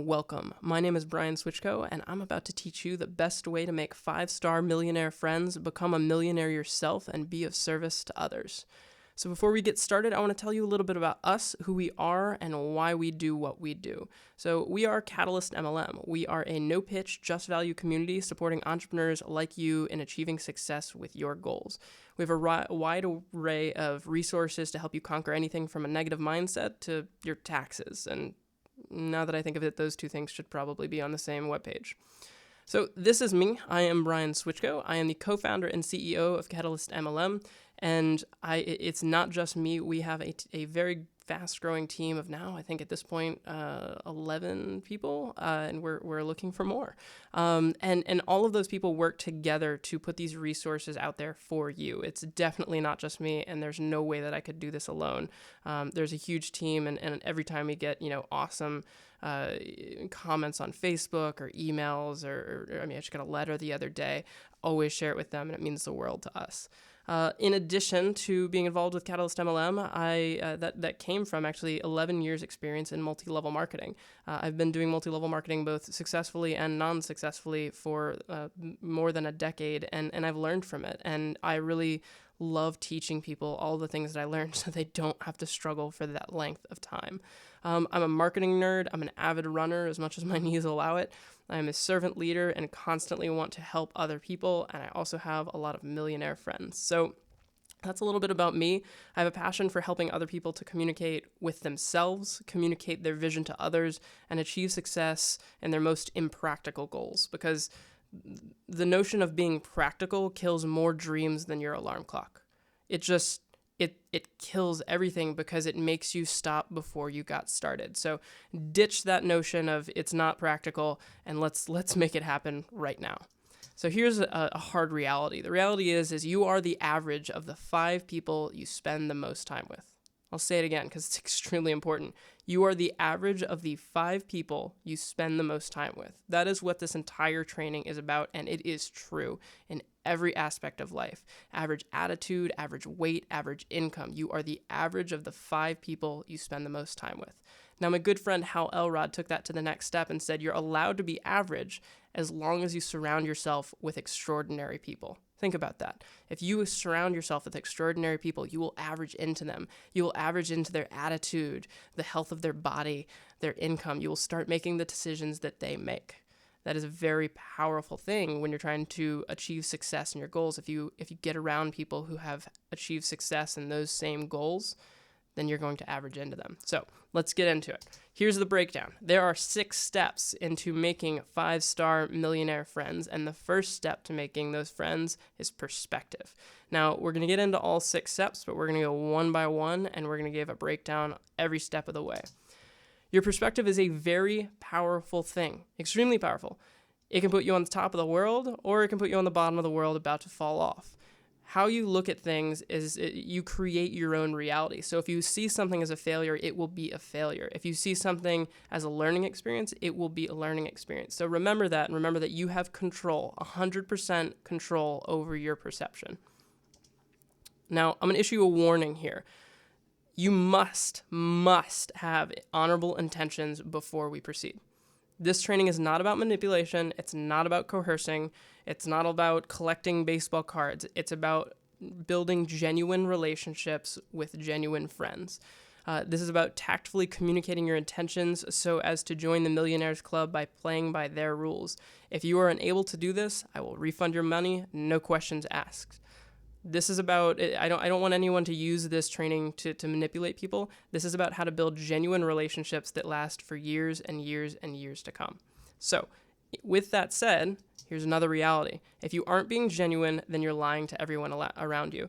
welcome. My name is Brian Switchko, and I'm about to teach you the best way to make 5-star millionaire friends, become a millionaire yourself, and be of service to others. So before we get started, I want to tell you a little bit about us, who we are, and why we do what we do. So we are CatalystMLM. We are a no-pitch, just-value community supporting entrepreneurs like you in achieving success with your goals. We have a wide array of resources to help you conquer anything from a negative mindset to your taxes. And now that I think of it, those two things should probably be on the same webpage. So this is me. I am Brian Switchko. I am the co-founder and CEO of CatalystMLM. And it's not just me. We have a very fast-growing team of now, I think at this point, 11 people, and we're looking for more. And all of those people work together to put these resources out there for you. It's definitely not just me, and there's no way that I could do this alone. There's a huge team, and every time we get awesome comments on Facebook or emails, or I just got a letter the other day. Always share it with them, and it means the world to us. In addition to being involved with CatalystMLM, that came from actually 11 years experience in multi-level marketing. I've been doing multi-level marketing both successfully and non-successfully for more than a decade, and I've learned from it. And I really love teaching people all the things that I learned so they don't have to struggle for that length of time. I'm a marketing nerd. I'm an avid runner as much as my knees allow it. I'm a servant leader and constantly want to help other people. And I also have a lot of millionaire friends. So that's a little bit about me. I have a passion for helping other people to communicate with themselves, communicate their vision to others, and achieve success in their most impractical goals. Because the notion of being practical kills more dreams than your alarm clock. It kills everything because it makes you stop before you got started. So ditch that notion of it's not practical and let's make it happen right now. So here's a hard reality. The reality is you are the average of the 5 people you spend the most time with. I'll say it again because it's extremely important. You are the average of the 5 people you spend the most time with. That is what this entire training is about, and it is true in every aspect of life. Average attitude, average weight, average income. You are the average of the 5 people you spend the most time with. Now, my good friend Hal Elrod took that to the next step and said, you're allowed to be average as long as you surround yourself with extraordinary people. Think about that. If you surround yourself with extraordinary people, you will average into them. You will average into their attitude, the health of their body, their income. You will start making the decisions that they make. That is a very powerful thing when you're trying to achieve success in your goals. If you get around people who have achieved success in those same goals, then you're going to average into them. So let's get into it. Here's the breakdown. There are 6 steps into making 5-star millionaire friends, and the first step to making those friends is perspective. Now, we're going to get into all 6 steps, but we're going to go one by one, and we're going to give a breakdown every step of the way. Your perspective is a very powerful thing, extremely powerful. It can put you on the top of the world, or it can put you on the bottom of the world about to fall off. How you look at things is you create your own reality. So if you see something as a failure, it will be a failure. If you see something as a learning experience, it will be a learning experience. So remember that, and remember that you have control, 100% control over your perception. Now, I'm going to issue a warning here. You must have honorable intentions before we proceed. This training is not about manipulation. It's not about coercing. It's not about collecting baseball cards. It's about building genuine relationships with genuine friends. This is about tactfully communicating your intentions so as to join the Millionaires Club by playing by their rules. If you are unable to do this, I will refund your money, no questions asked. This is about, I don't want anyone to use this training to manipulate people. This is about how to build genuine relationships that last for years and years and years to come. So with that said, here's another reality. If you aren't being genuine, then you're lying to everyone around you.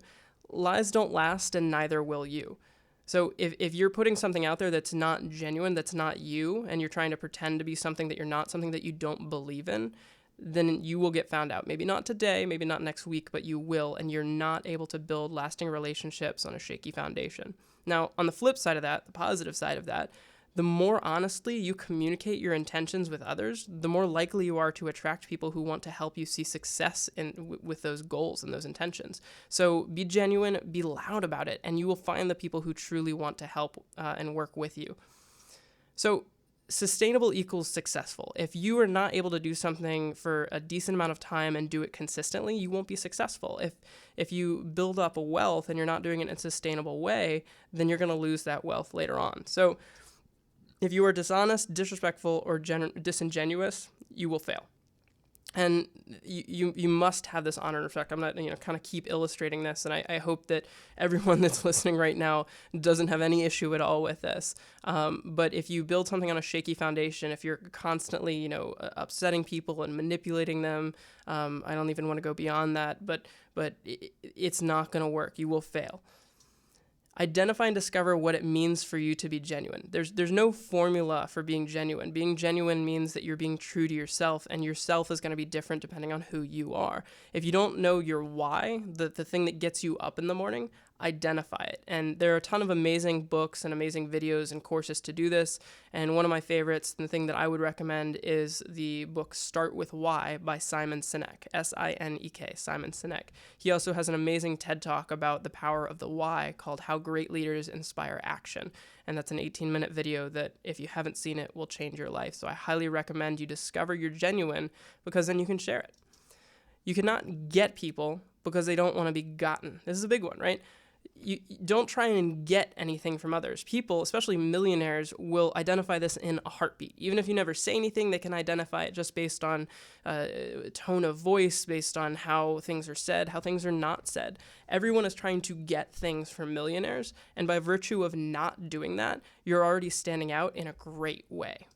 Lies don't last, and neither will you. So if you're putting something out there that's not genuine, that's not you, and you're trying to pretend to be something that you're not, something that you don't believe in, then you will get found out. Maybe not today, maybe not next week, but you will, and you're not able to build lasting relationships on a shaky foundation. Now, on the flip side of that, the positive side of that, the more honestly you communicate your intentions with others, the more likely you are to attract people who want to help you see success with those goals and those intentions. So be genuine, be loud about it, and you will find the people who truly want to help and work with you. So sustainable equals successful. If you are not able to do something for a decent amount of time and do it consistently, you won't be successful. If you build up a wealth and you're not doing it in a sustainable way, then you're going to lose that wealth later on. So if you are dishonest, disrespectful, or disingenuous, you will fail. And you must have this honor and respect. I'm not, kind of keep illustrating this, and I hope that everyone that's listening right now doesn't have any issue at all with this. But if you build something on a shaky foundation, if you're constantly, upsetting people and manipulating them, I don't even want to go beyond that, but it's not going to work. You will fail. Identify and discover what it means for you to be genuine. There's no formula for being genuine. Being genuine means that you're being true to yourself, and yourself is going to be different depending on who you are. If you don't know your why, the thing that gets you up in the morning, identify it. And there are a ton of amazing books and amazing videos and courses to do this. And one of my favorites, and the thing that I would recommend, is the book Start With Why by Simon Sinek, S-I-N-E-K, Simon Sinek. He also has an amazing TED Talk about the power of the why called How Great Leaders Inspire Action. And that's an 18-minute video that, if you haven't seen it, will change your life. So I highly recommend you discover you're genuine, because then you can share it. You cannot get people because they don't want to be gotten. This is a big one, right? You don't try and get anything from others. People, especially millionaires, will identify this in a heartbeat. Even if you never say anything, they can identify it just based on tone of voice, based on how things are said, how things are not said. Everyone is trying to get things from millionaires, and by virtue of not doing that, you're already standing out in a great way.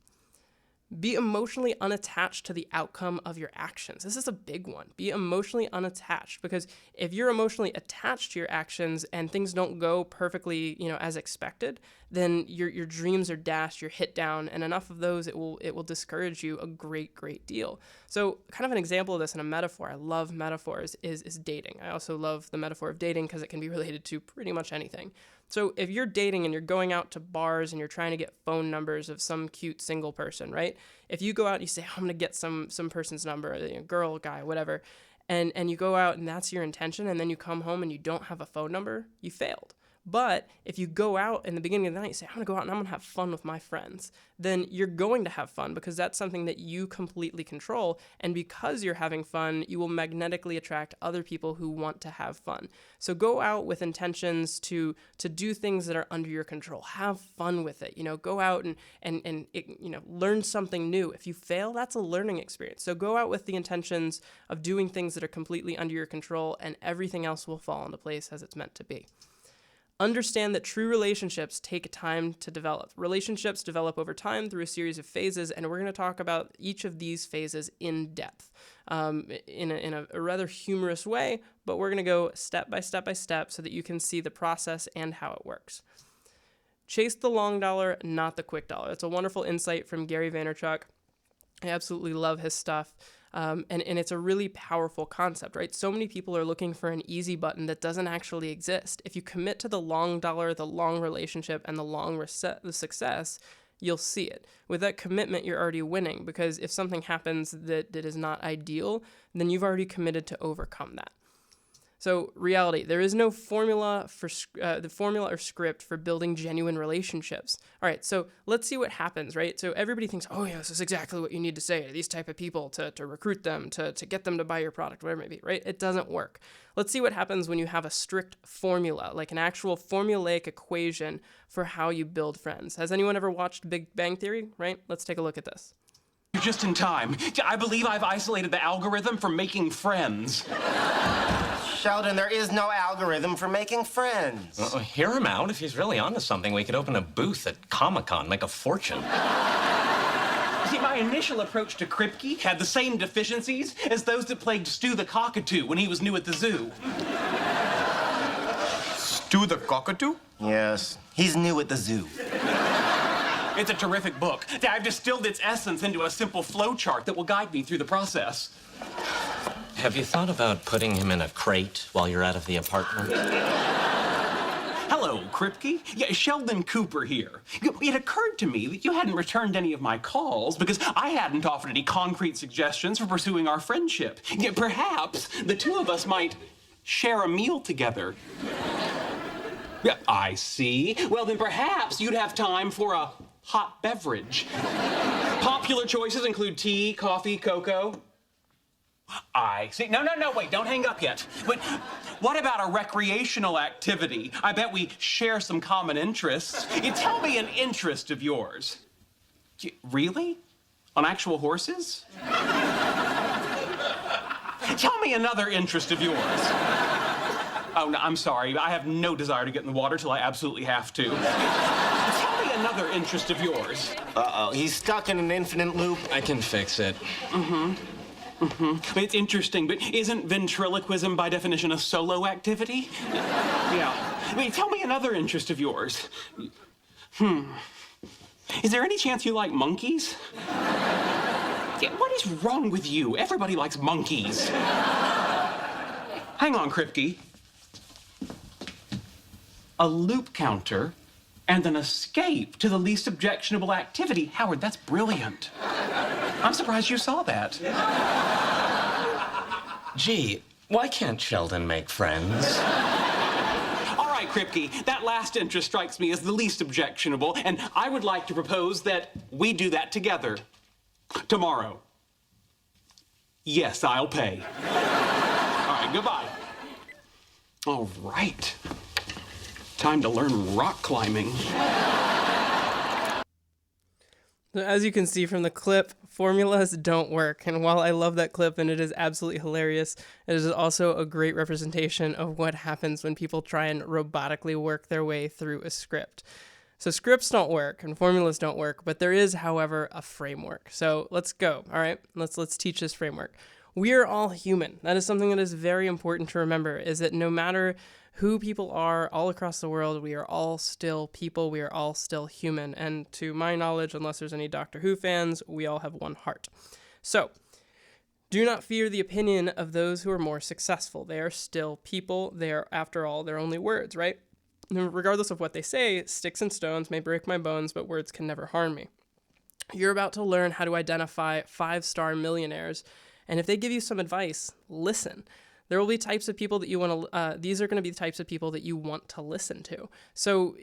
Be emotionally unattached to the outcome of your actions. This is a big one. Be emotionally unattached, because if you're emotionally attached to your actions and things don't go perfectly, as expected, then your dreams are dashed, you're hit down, and enough of those, it will discourage you a great deal. So kind of an example of this in a metaphor, I love metaphors, is dating. I also love the metaphor of dating because it can be related to pretty much anything. So if you're dating and you're going out to bars and you're trying to get phone numbers of some cute single person, right? If you go out and you say, I'm going to get some person's number, girl, guy, whatever, and you go out and that's your intention, and then you come home and you don't have a phone number, you failed. But if you go out in the beginning of the night, you say, I'm going to go out and I'm going to have fun with my friends, then you're going to have fun because that's something that you completely control. And because you're having fun, you will magnetically attract other people who want to have fun. So go out with intentions to do things that are under your control. Have fun with it. Go out and learn something new. If you fail, that's a learning experience. So go out with the intentions of doing things that are completely under your control, and everything else will fall into place as it's meant to be. Understand that true relationships take time to develop. Relationships develop over time through a series of phases, and we're going to talk about each of these phases in depth in a rather humorous way, but we're going to go step by step so that you can see the process and how it works. Chase the long dollar, not the quick dollar. That's a wonderful insight from Gary Vaynerchuk. I absolutely love his stuff. And it's a really powerful concept, right? So many people are looking for an easy button that doesn't actually exist. If you commit to the long dollar, the long relationship, and the success, you'll see it. With that commitment, you're already winning, because if something happens that is not ideal, then you've already committed to overcome that. So reality, there is no formula for the formula or script for building genuine relationships. All right, so let's see what happens, right? So everybody thinks, oh yeah, this is exactly what you need to say to these type of people to recruit them, to get them to buy your product, whatever it may be, right? It doesn't work. Let's see what happens when you have a strict formula, like an actual formulaic equation for how you build friends. Has anyone ever watched Big Bang Theory, right? Let's take a look at this. You're just in time. I believe I've isolated the algorithm for making friends. Sheldon, there is no algorithm for making friends. Hear him out. If he's really onto something, we could open a booth at Comic-Con, make a fortune. See, my initial approach to Kripke had the same deficiencies as those that plagued Stu the Cockatoo when he was new at the zoo. Stu the Cockatoo? Yes, he's new at the zoo. It's a terrific book. I've distilled its essence into a simple flowchart that will guide me through the process. Have you thought about putting him in a crate while you're out of the apartment? Hello, Kripke. Yeah, Sheldon Cooper here. It occurred to me that you hadn't returned any of my calls because I hadn't offered any concrete suggestions for pursuing our friendship. Yeah, perhaps the two of us might share a meal together. Yeah, I see. Well, then perhaps you'd have time for a hot beverage. Popular choices include tea, coffee, cocoa. I see. No, wait, don't hang up yet. But what about a recreational activity? I bet we share some common interests. You tell me an interest of yours. Really? On actual horses? Tell me another interest of yours. Oh, no, I'm sorry. I have no desire to get in the water till I absolutely have to. Tell me another interest of yours. Uh-oh, he's stuck in an infinite loop. I can fix it. It's interesting, but isn't ventriloquism by definition a solo activity? Yeah. Wait, tell me another interest of yours. Is there any chance you like monkeys? Yeah, what is wrong with you? Everybody likes monkeys. Hang on, Kripke. A loop counter and an escape to the least objectionable activity. Howard, that's brilliant. I'm surprised you saw that. Gee, why can't Sheldon make friends? All right, Kripke, that last interest strikes me as the least objectionable, and I would like to propose that we do that together. Tomorrow. Yes, I'll pay. All right, goodbye. All right. Time to learn rock climbing. As you can see from the clip, formulas don't work. And while I love that clip and it is absolutely hilarious, it is also a great representation of what happens when people try and robotically work their way through a script. So scripts don't work and formulas don't work, but there is, however, a framework. So let's go. All right, let's teach this framework. We are all human. That is something that is very important to remember, is that no matter who people are all across the world, we are all still people, we are all still human. And to my knowledge, unless there's any Doctor Who fans, we all have one heart. So, do not fear the opinion of those who are more successful. They are still people. They are, after all, they're only words, right? And regardless of what they say, sticks and stones may break my bones, but words can never harm me. You're about to learn how to identify 5-star millionaires, and if they give you some advice, listen. There will be types of people that you want to, these are going to be the types of people that you want to listen to. So,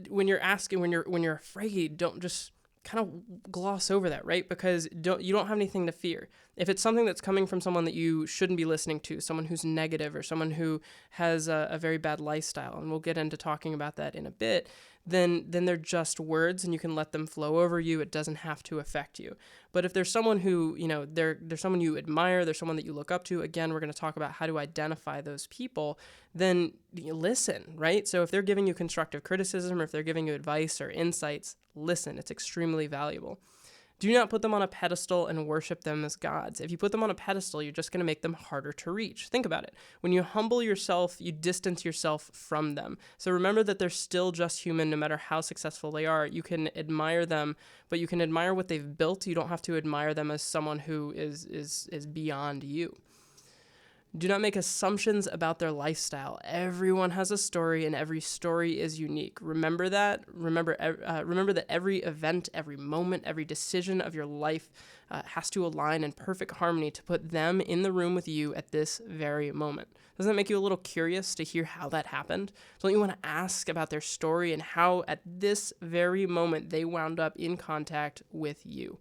when you're asking, when you're afraid, don't just kind of gloss over that, right? Because you don't have anything to fear. If it's something that's coming from someone that you shouldn't be listening to, someone who's negative or someone who has a very bad lifestyle, and we'll get into talking about that in a bit, then they're just words and you can let them flow over you. It doesn't have to affect you. But if there's someone who, they're someone you admire, there's someone that you look up to, again, we're going to talk about how to identify those people, then you listen, right? So if they're giving you constructive criticism or if they're giving you advice or insights, listen. It's extremely valuable. Do not put them on a pedestal and worship them as gods. If you put them on a pedestal, you're just going to make them harder to reach. Think about it. When you humble yourself, you distance yourself from them. So remember that they're still just human no matter how successful they are. You can admire them, but you can admire what they've built. You don't have to admire them as someone who is beyond you. Do not make assumptions about their lifestyle. Everyone has a story, and every story is unique. Remember that. Remember that every event, every moment, every decision of your life has to align in perfect harmony to put them in the room with you at this very moment. Doesn't that make you a little curious to hear how that happened? Don't you want to ask about their story and how at this very moment they wound up in contact with you?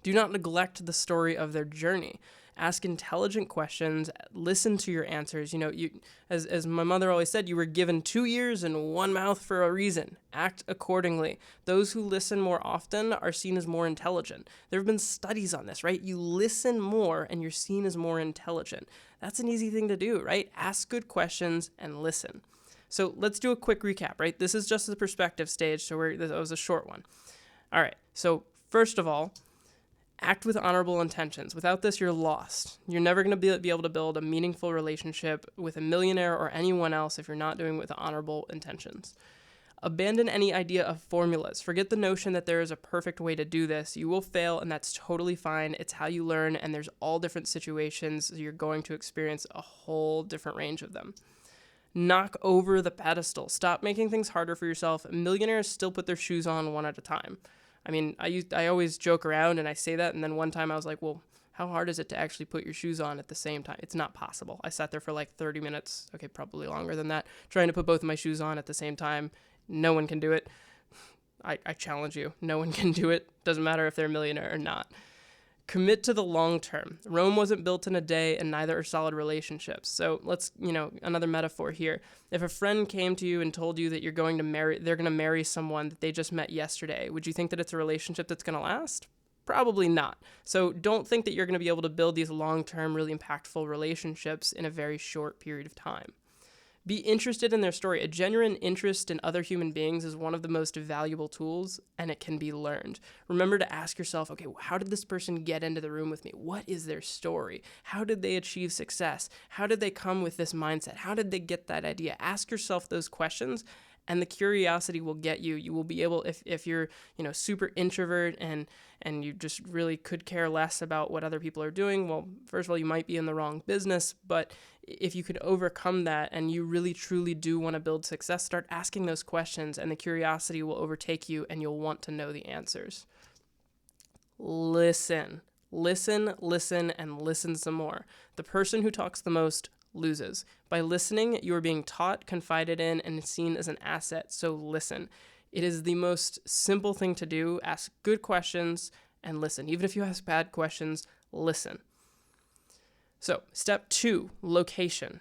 Do not neglect the story of their journey. Ask intelligent questions, listen to your answers. As my mother always said, you were given 2 ears and 1 mouth for a reason. Act accordingly. Those who listen more often are seen as more intelligent. There have been studies on this, right? You listen more and you're seen as more intelligent. That's an easy thing to do, right? Ask good questions and listen. So let's do a quick recap, right? This is just the perspective stage, so that was a short one. All right, so first of all, act with honorable intentions. Without this, you're lost. You're never going to be able to build a meaningful relationship with a millionaire or anyone else if you're not doing it with honorable intentions. Abandon any idea of formulas. Forget the notion that there is a perfect way to do this. You will fail, and that's totally fine. It's how you learn, and there's all different situations. So you're going to experience a whole different range of them. Knock over the pedestal. Stop making things harder for yourself. Millionaires still put their shoes on one at a time. I mean, I always joke around and I say that, and then one time I was like, well, how hard is it to actually put your shoes on at the same time? It's not possible. I sat there for like 30 minutes, okay, probably longer than that, trying to put both of my shoes on at the same time. No one can do it. I challenge you. No one can do it. Doesn't matter if they're a millionaire or not. Commit to the long term. Rome wasn't built in a day, and neither are solid relationships. So let's, another metaphor here. If a friend came to you and told you that they're going to marry someone that they just met yesterday, would you think that it's a relationship that's going to last? Probably not. So don't think that you're going to be able to build these long-term, really impactful relationships in a very short period of time. Be interested in their story. A genuine interest in other human beings is one of the most valuable tools, and it can be learned. Remember to ask yourself, okay, how did this person get into the room with me? What is their story? How did they achieve success? How did they come with this mindset? How did they get that idea? Ask yourself those questions, and the curiosity will get you. You will be able, if you're, super introvert and you just really could care less about what other people are doing, well, first of all, you might be in the wrong business, but if you could overcome that and you really truly do want to build success, start asking those questions and the curiosity will overtake you and you'll want to know the answers. Listen, and listen some more. The person who talks the most loses. By listening, you are being taught, confided in, and seen as an asset, so listen. It is the most simple thing to do. Ask good questions and listen. Even if you ask bad questions, listen. So, step 2, location.